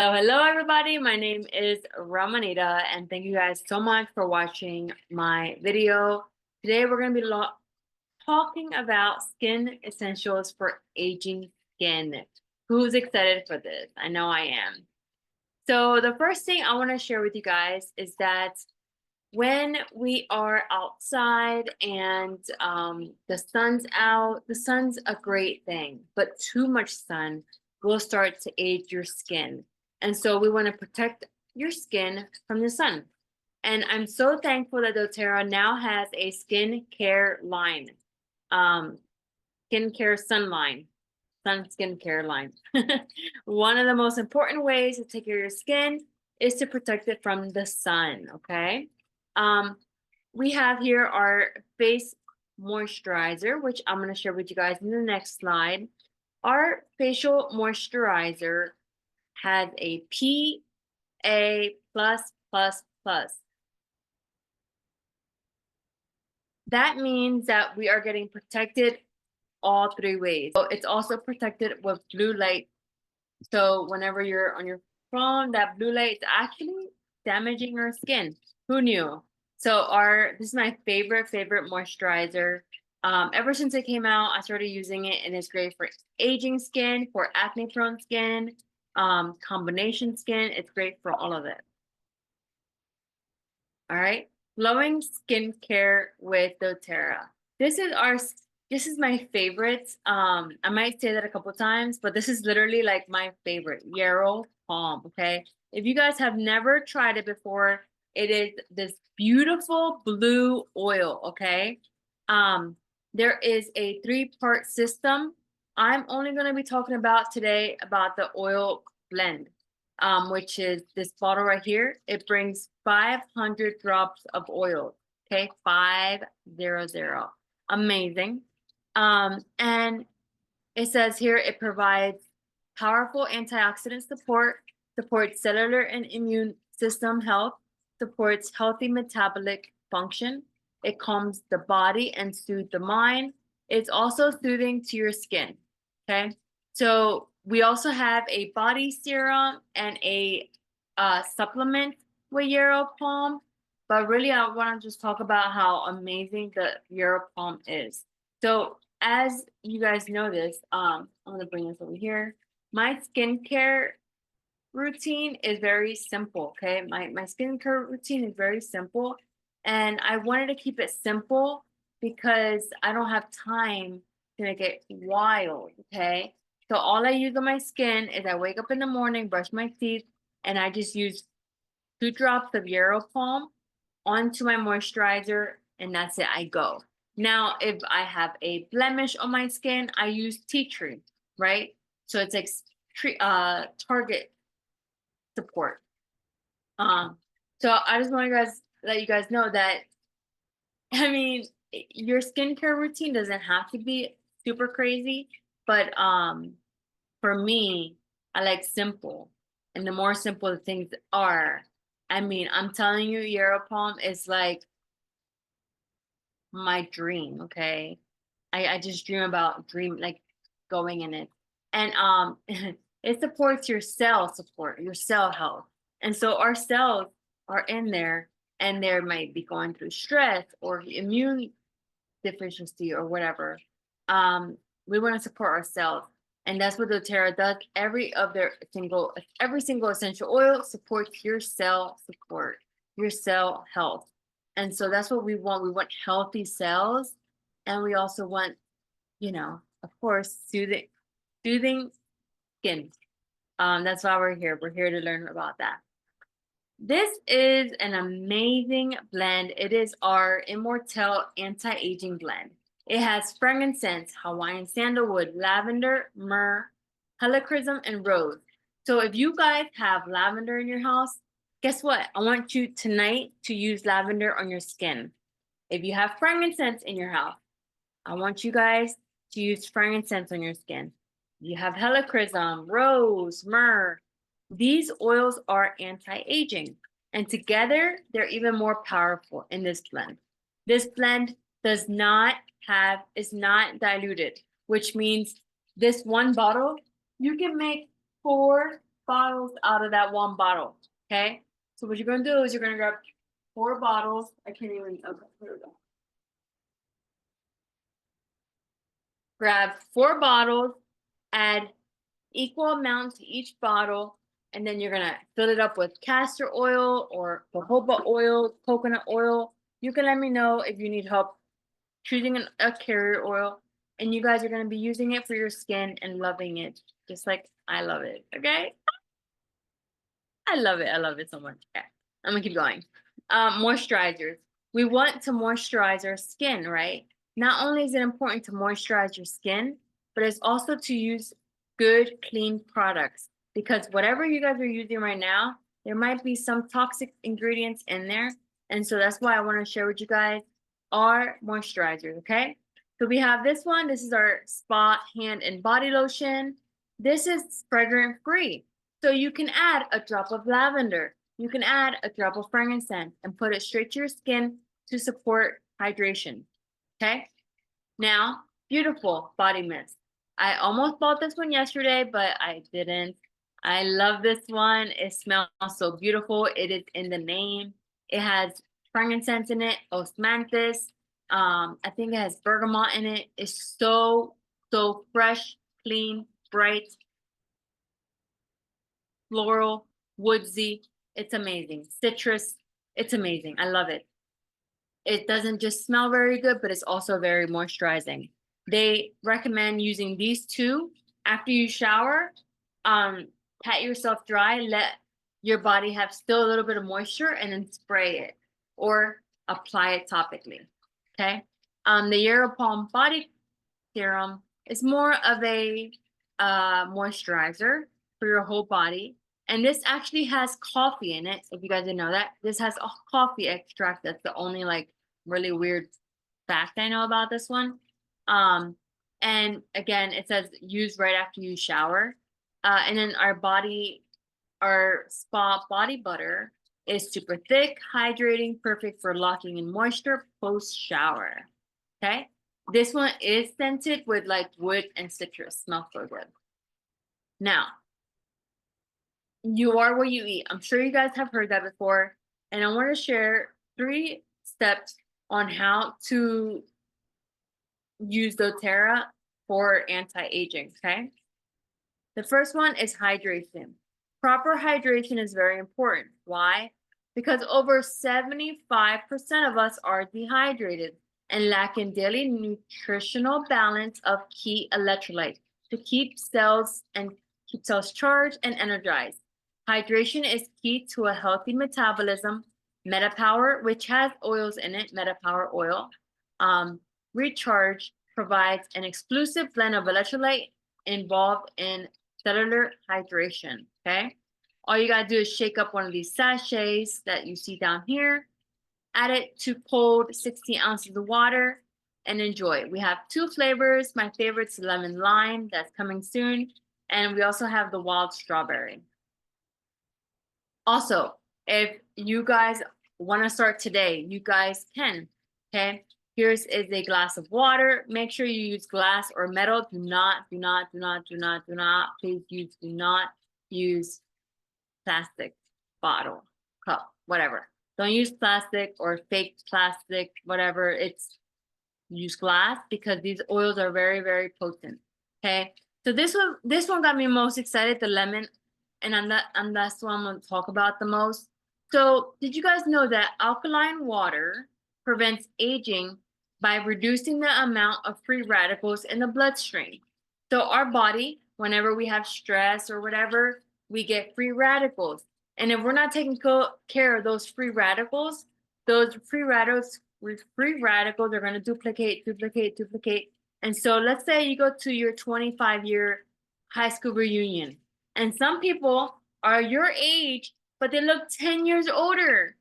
Hello everybody, my name is Ramanita and thank you guys so much for watching my video. Today we're going to be talking about skin essentials for aging skin. Who's excited for this? I know I am. So the first thing I want to share with you guys is that when we are outside and the sun's out, the sun's a great thing, but too much sun will start to age your skin. And so we want to protect your skin from the sun. And I'm so thankful that doTERRA now has a skincare line, skincare sun line, sun skincare line. One of the most important ways to take care of your skin is to protect it from the sun, okay? We have here our face moisturizer, which I'm going to share with you guys in the next slide. Our facial moisturizer has a PA+++. That means that we are getting protected all three ways. So it's also protected with blue light. So whenever you're on your phone, that blue light is actually damaging your skin. Who knew? So this is my favorite moisturizer. Ever since it came out, I started using it, and it's great for aging skin, for acne-prone skin, combination skin. It's great for all of it. All right, glowing skincare with doTERRA. This is my favorite. I might say that a couple times, but this is literally like my favorite, Yarrow Palm. Okay, if you guys have never tried it before, it is this beautiful blue oil. Okay, there is a 3-part system. I'm only going to be talking about today about the oil blend, which is this bottle right here. It brings 500 drops of oil. Okay, 500. Amazing. And it says here it provides powerful antioxidant support, supports cellular and immune system health, supports healthy metabolic function. It calms the body and soothes the mind. It's also soothing to your skin. Okay, so we also have a body serum and a supplement with Yarrow Palm. But really, I want to just talk about how amazing the Yarrow Palm is. So as you guys notice, I'm going to bring this over here. My skincare routine is very simple, okay? My skincare routine is very simple. And I wanted to keep it simple because I don't have time to make it wild, okay? So all I use on my skin is I wake up in the morning, brush my teeth, and I just use 2 drops of Yarrow Palm onto my moisturizer, and that's it. I go. Now, if I have a blemish on my skin, I use tea tree, right? So it's like target support. So I just want to let you guys know that, I mean, your skincare routine doesn't have to be super crazy, but for me, I like simple. And the more simple the things are, I mean, I'm telling you, Yarrow Palm is like my dream, okay? I just dream about like going in it. And it supports your cell support, your cell health. And so our cells are in there, and they might be going through stress or immune deficiency or whatever. We want to support our cells. And that's what doTERRA does. Every single essential oil supports your cell support, your cell health. And so that's what we want. We want healthy cells. And we also want, of course, soothing skin. That's why we're here. We're here to learn about that. This is an amazing blend. It is our Immortelle anti-aging blend. It has frankincense, Hawaiian sandalwood, lavender, myrrh, helichrysum, and rose. So if you guys have lavender in your house, guess what? I want you tonight to use lavender on your skin. If you have frankincense in your house, I want you guys to use frankincense on your skin. You have helichrysum, rose, myrrh. These oils are anti-aging, and together they're even more powerful in this blend. This blend is not diluted, which means this one bottle, you can make 4, bottles out of that one bottle. Okay. So what you're gonna do is you're gonna grab 4 bottles. I can't even. Okay, here we go. Grab 4 bottles. Add equal amount to each bottle, and then you're gonna fill it up with castor oil or jojoba oil, coconut oil. You can let me know if you need help choosing a carrier oil, and you guys are gonna be using it for your skin and loving it, just like I love it. Okay, I love it. I love it so much. Okay, I'm gonna keep going. Moisturizers. We want to moisturize our skin, right? Not only is it important to moisturize your skin, but it's also to use good, clean products, because whatever you guys are using right now, there might be some toxic ingredients in there. And so that's why I want to share with you guys our moisturizers, okay? So we have this one. This is our Spa Hand and Body Lotion. This is fragrance free. So you can add a drop of lavender. You can add a drop of frankincense and put it straight to your skin to support hydration. Okay? Now, beautiful body mist. I almost bought this one yesterday, but I didn't. I love this one. It smells so beautiful. It is in the name. It has frankincense in it, osmanthus. I think it has bergamot in it. It's so fresh, clean, bright, floral, woodsy. It's amazing. Citrus. It's amazing. I love it. It doesn't just smell very good, but it's also very moisturizing. They recommend using these two after you shower. Pat yourself dry, let your body have still a little bit of moisture, and then spray it or apply it topically. Okay. The Yarrow Palm Body Serum is more of a moisturizer for your whole body. And this actually has coffee in it. If you guys didn't know that, this has a coffee extract. That's the only like really weird fact I know about this one. And again, it says use right after you shower. And then our spa body butter is super thick, hydrating, perfect for locking in moisture post shower. Okay. This one is scented with like wood and citrus. Smells so good. Now, you are what you eat. I'm sure you guys have heard that before. And I want to share 3 steps on how to use doTERRA for anti-aging, okay? The first one is hydration. Proper hydration is very important. Why? Because over 75% of us are dehydrated and lack in daily nutritional balance of key electrolytes to keep cells charged and energized. Hydration is key to a healthy metabolism. MetaPower, which has oils in it, MetaPower oil, Recharge provides an exclusive blend of electrolyte involved in cellular hydration, okay? All you gotta do is shake up one of these sachets that you see down here, add it to cold 16 ounces of water, and enjoy. We have 2 flavors. My favorite's lemon lime, that's coming soon. And we also have the wild strawberry. Also, if you guys want to start today, you guys can, okay? Here's a glass of water. Make sure you use glass or metal. Do not, please do not use plastic bottle, cup, whatever. Don't use plastic or fake plastic, whatever. Use glass because these oils are very, very potent, okay? So this one got me most excited, the lemon, and that's what I'm going to talk about the most. So did you guys know that alkaline water prevents aging by reducing the amount of free radicals in the bloodstream? So our body, whenever we have stress or whatever, we get free radicals. And if we're not taking care of those free radicals are going to duplicate. And so let's say you go to your 25-year high school reunion, and some people are your age, but they look 10 years older.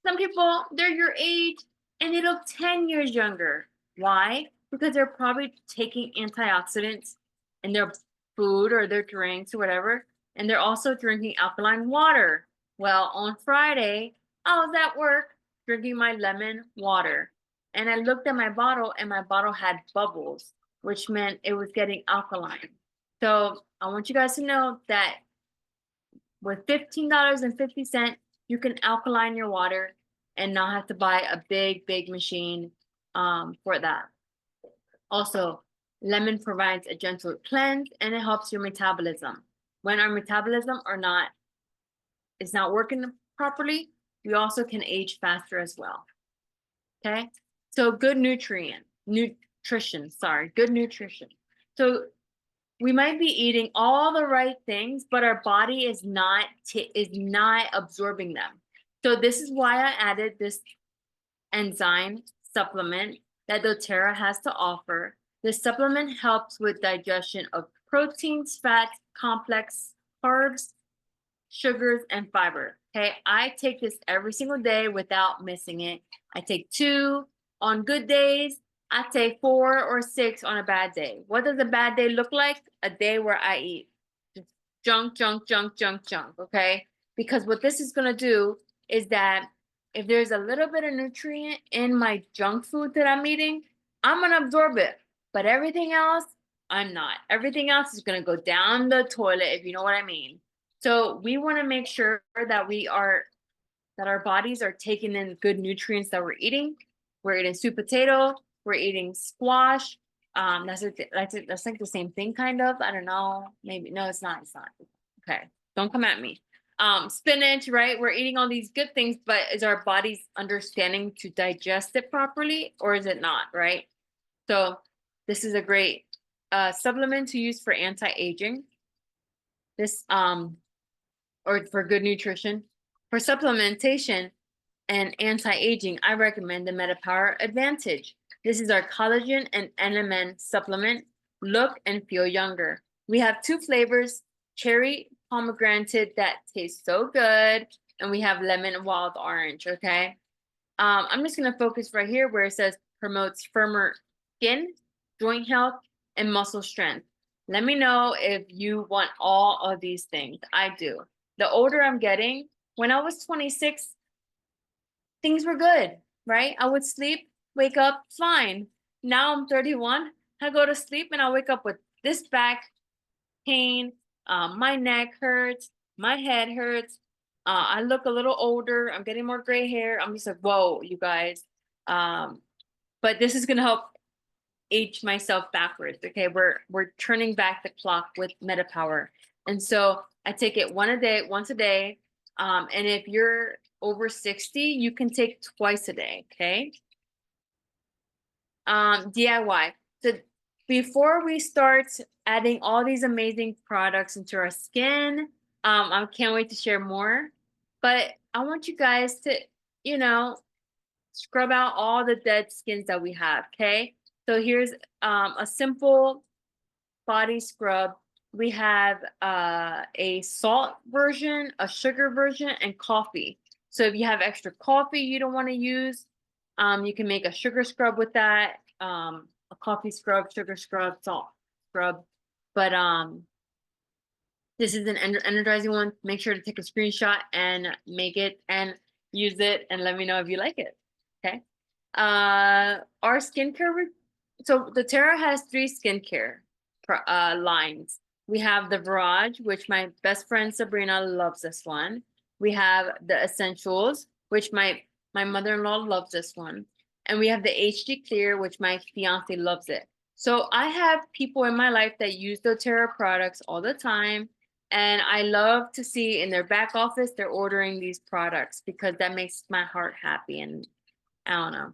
Some people, they're your age and they look 10 years younger. Why? Because they're probably taking antioxidants in their food or their drinks or whatever, and they're also drinking alkaline water. Well, on Friday, I was at work drinking my lemon water, and I looked at my bottle, and my bottle had bubbles, which meant it was getting alkaline. So I want you guys to know that with $15.50, you can alkaline your water and not have to buy a big machine for that. Also, lemon provides a gentle cleanse and it helps your metabolism. When our metabolism is not working properly, we also can age faster as well. Okay, so good nutrition. So we might be eating all the right things, but our body is not absorbing them. So this is why I added this enzyme supplement that doTERRA has to offer. This supplement helps with digestion of proteins, fats, complex carbs, sugars, and fiber. Okay, I take this every single day without missing it. I take 2 on good days. I take 4 or 6 on a bad day. What does a bad day look like? A day where I eat just junk, okay? Because what this is gonna do is that if there's a little bit of nutrient in my junk food that I'm eating, I'm gonna absorb it. But everything else, I'm not. Everything else is gonna go down the toilet, if you know what I mean. So we wanna make sure that that our bodies are taking in good nutrients that we're eating. We're eating sweet potato, we're eating squash. That's like the same thing, kind of. I don't know. Maybe no, it's not. It's not. Okay, don't come at me. Spinach, right? We're eating all these good things, but is our bodies understanding to digest it properly, or is it not? Right. So this is a great supplement to use for anti-aging. This or for good nutrition. For supplementation and anti-aging, I recommend the MetaPower Advantage. This is our collagen and NMN supplement. Look and feel younger. We have 2 flavors, cherry pomegranate that tastes so good, and we have lemon wild orange, okay? I'm just gonna focus right here where it says promotes firmer skin, joint health, and muscle strength. Let me know if you want all of these things. I do. The older I'm getting, when I was 26, things were good, right? I would sleep, wake up, fine. Now I'm 31. I go to sleep and I wake up with this back pain. My neck hurts. My head hurts. I look a little older. I'm getting more gray hair. I'm just like, whoa, you guys. But this is gonna help age myself backwards. Okay, we're turning back the clock with MetaPower, and so I take it once a day. And if you're over 60, you can take twice a day. Okay. DIY. So before we start adding all these amazing products into our skin, I can't wait to share more. But I want you guys to, scrub out all the dead skins that we have. Okay. So here's a simple body scrub. We have a salt version, a sugar version, and coffee. So if you have extra coffee you don't want to use, you can make a sugar scrub with that, a coffee scrub, sugar scrub, salt scrub. But this is an energizing one. Make sure to take a screenshot and make it and use it and let me know if you like it. Okay. Our skincare. So doTERRA has 3 skincare lines. We have the Virage, which my best friend Sabrina loves this one. We have the Essentials, which my mother-in-law loves this one. And we have the HD Clear, which my fiance loves it. So I have people in my life that use doTERRA products all the time. And I love to see in their back office, they're ordering these products because that makes my heart happy. And I don't know.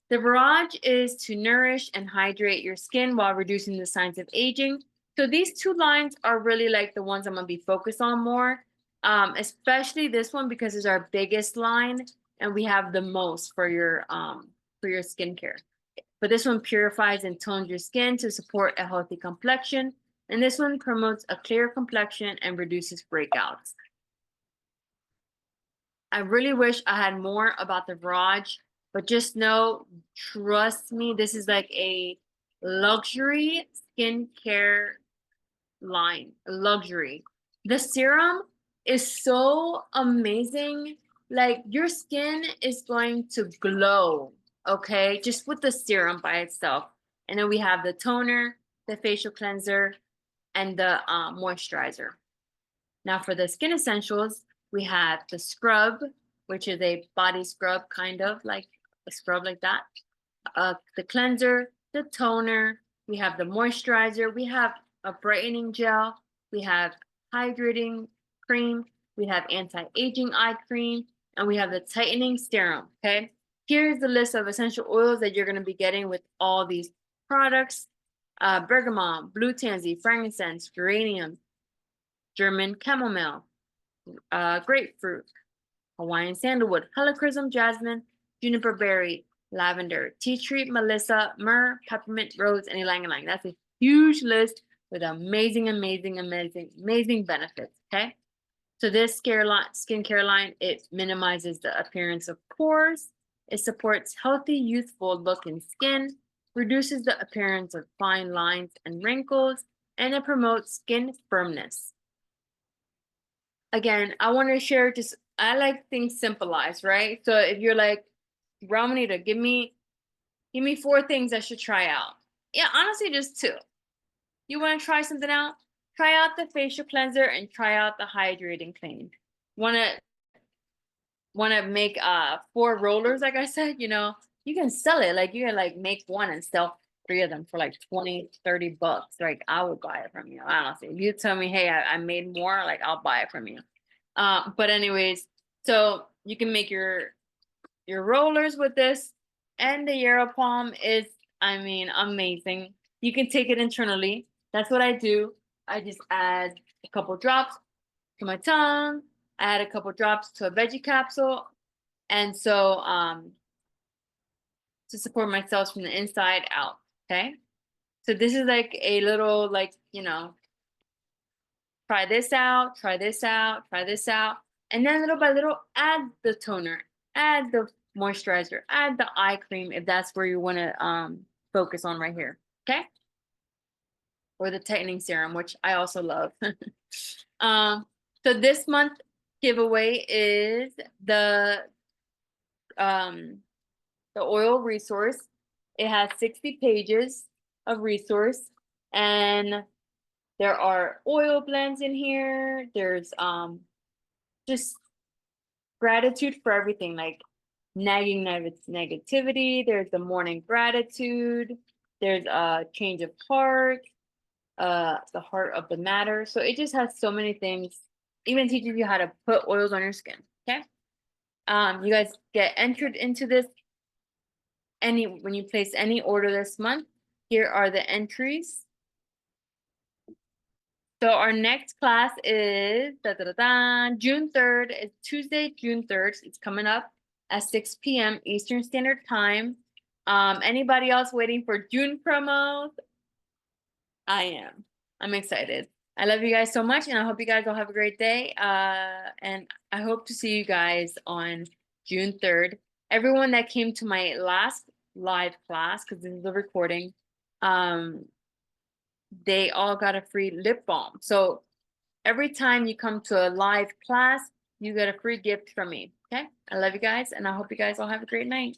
The Virage is to nourish and hydrate your skin while reducing the signs of aging. So these 2 lines are really like the ones I'm gonna be focused on more, especially this one because it's our biggest line and we have the most for your skincare. But this one purifies and tones your skin to support a healthy complexion. And this one promotes a clear complexion and reduces breakouts. I really wish I had more about the Virage, but just know, trust me, this is like a luxury skincare line, luxury. The serum is so amazing. Like your skin is going to glow, okay? Just with the serum by itself. And then we have the toner, the facial cleanser, and the moisturizer. Now for the skin essentials, we have the scrub, which is a body scrub, kind of like a scrub like that. The cleanser, the toner, we have the moisturizer, we have a brightening gel, we have hydrating cream, we have anti-aging eye cream, and we have the tightening serum, okay? Here's the list of essential oils that you're gonna be getting with all these products. Bergamot, blue tansy, frankincense, geranium, German chamomile, grapefruit, Hawaiian sandalwood, helichrysum, jasmine, juniper berry, lavender, tea tree, melissa, myrrh, peppermint, rose, and ylang ylang. That's a huge list with amazing, amazing, amazing, amazing benefits, okay? So this skincare line, it minimizes the appearance of pores. It supports healthy, youthful looking skin, reduces the appearance of fine lines and wrinkles, and it promotes skin firmness. Again, I want to share just, I like things simplified, right? So if you're like, Ramonita, give me 4 things I should try out. Yeah, honestly, just 2. You want to try something out? Try out the facial cleanser and try out the hydrating cream. Want to make 4 rollers, like I said, you know, you can sell it. Like you can like make one and sell 3 of them for like 20-30 bucks. Like I would buy it from you. Honestly, if you tell me, hey, I made more, like I'll buy it from you. But anyways, so you can make your rollers with this, and the Yarrow Palm is, I mean, amazing. You can take it internally. That's what I do. I just add a couple drops to my tongue. I add a couple drops to a veggie capsule. And so to support myself from the inside out, okay? So this is like a little, like, you know, try this out, try this out, try this out. And then little by little, add the toner, add the moisturizer, add the eye cream if that's where you want to focus on right here, okay? Or the tightening serum, which I also love. So this month giveaway is the oil resource. It has 60 pages of resource, and there are oil blends in here. There's just gratitude for everything, like nagging negativity. There's the morning gratitude. There's a change of heart, the heart of the matter. So it just has so many things. Even teaches you how to put oils on your skin. Okay. You guys get entered into this when you place any order this month. Here are the entries. So our next class is June 3rd. It's Tuesday, June 3rd. It's coming up at 6 p.m. Eastern Standard Time. Anybody else waiting for June promos? I am. I'm excited. I love you guys so much, and I hope you guys all have a great day. And I hope to see you guys on June 3rd. Everyone that came to my last live class, because this is the recording, they all got a free lip balm. So every time you come to a live class, you get a free gift from me. Okay? I love you guys, and I hope you guys all have a great night.